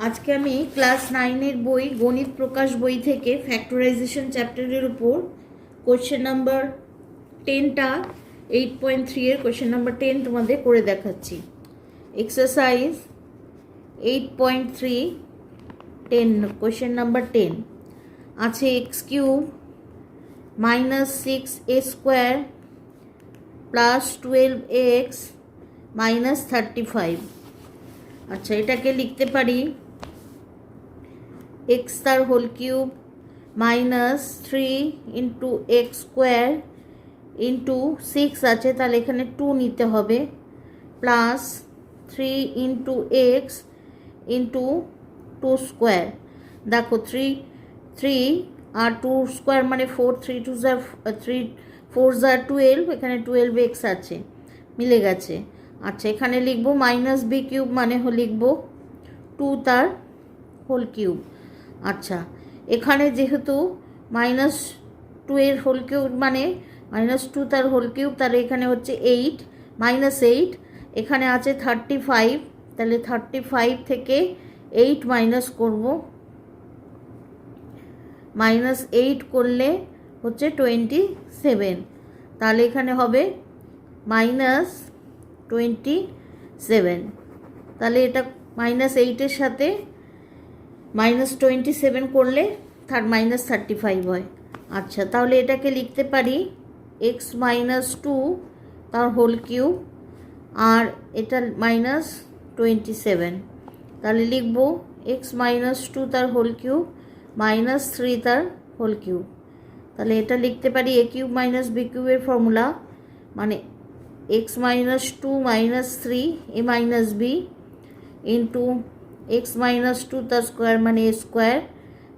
আজকে আমি ক্লাস 9 বই গণিত প্রকাশ বই থেকে ফ্যাক্টরাইজেশন চ্যাপ্টারের উপর কোশ্চেন নাম্বার 10টা 8.3 এর কোশ্চেন নাম্বার 10 তোমাদের করে দেখাচ্ছি। এক্সারসাইজ 8.3 10 কোশ্চেন নাম্বার 10 আছে x³ -6a² প্লাস 12x -35। আচ্ছা, এটাকে লিখতে পারি x তার whole cube -3 into x² into 6 আছে, তাহলে এখানে 2 নিতে হবে, প্লাস 3 ইন্টু এক্স ইন্টু 2²। দেখো 3 আর 2² মানে 4, 3 2 3 4 12, এখানে 12x আছে, মিলে গেছে। আচ্ছা, এখানে লিখব -b³ মানে লিখব 2 তার হোল কিউব। আচ্ছা, এখানে যেহেতু -2 এর হোল কিউব মানে -2 তার হোল কিউব, তাহলে এখানে হচ্ছে 8 -8, এখানে আছে 35, তাহলে 35 থেকে 8 মাইনাস করব, -8 করলে হচ্ছে 27, তাহলে এখানে হবে -27, তাহলে এটা -8 সাথে -27 করলে -35 হয়। আচ্ছা, তাহলে এটাকে লিখতে পারি x -2 তার হোল কিউব আর এটা -27, তাহলে লিখব x -2 তার হোল কিউব -3 তার হোল কিউব। তাহলে এটা লিখতে পারি a³ - b³ এর ফর্মুলা মানে x -2 -3 a - b into x -2 তার স্কোয়ার মানে a²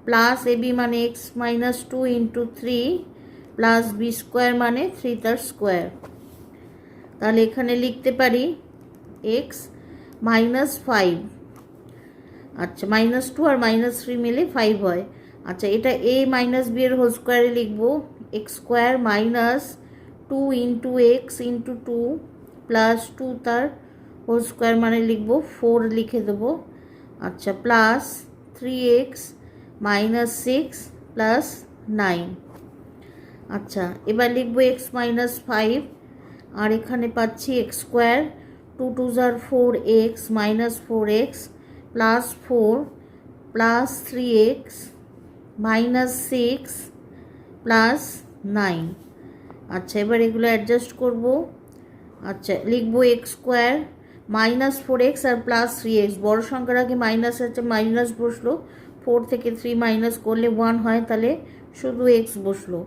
প্লাস ab মানে x -2 ইন্টু 3 প্লাস b² মানে 3 তার স্কোয়ার। তাহলে এখানে লিখতে পারি x -5। আচ্ছা, -2 আর -3 মিলে 5 হয়। আচ্ছা, এটা a - b এর হোল স্কোয়ারে লিখব x² -2 into x into 2 plus 2 তার হোল স্কোয়ার মানে লিখব 4 লিখে দেবো। আচ্ছা, প্লাস 3x -6 প্লাস 9। আচ্ছা, এবার লিখব x -5 আর এখানে পাচ্ছি x² 2 2 4x -4x plus 4 plus 3x -6 plus 9। আচ্ছা, এবার এগুলো অ্যাডজাস্ট করব। আচ্ছা, লিখব x² -4x আর প্লাস 3x, বড় সংখ্যার আগে মাইনাস আছে, মাইনাস বসলো, 4 থেকে 3 মাইনাস করলে 1 হয়, তাহলে শুধু x বসলো।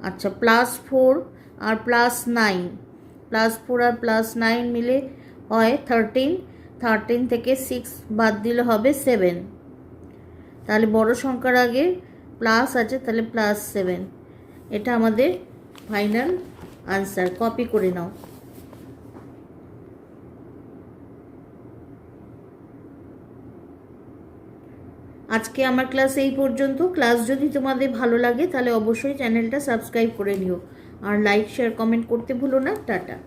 আচ্ছা, প্লাস 4 আর প্লাস 9, প্লাস 4 আর প্লাস 9 মিলে হয় 13, 13 থেকে 6 বাদ দিলে হবে 7, তাহলে বড় সংখ্যার আগে প্লাস আছে, তাহলে +7। এটা আমাদের ফাইনাল আনসার। কপি করে নাও। আজকে আমার ক্লাস এই পর্যন্ত। ক্লাস যদি তোমাদের ভালো লাগে তাহলে অবশ্যই চ্যানেলটা সাবস্ক্রাইব করে নিও আর লাইক শেয়ার কমেন্ট করতে ভুলো না। টাটা।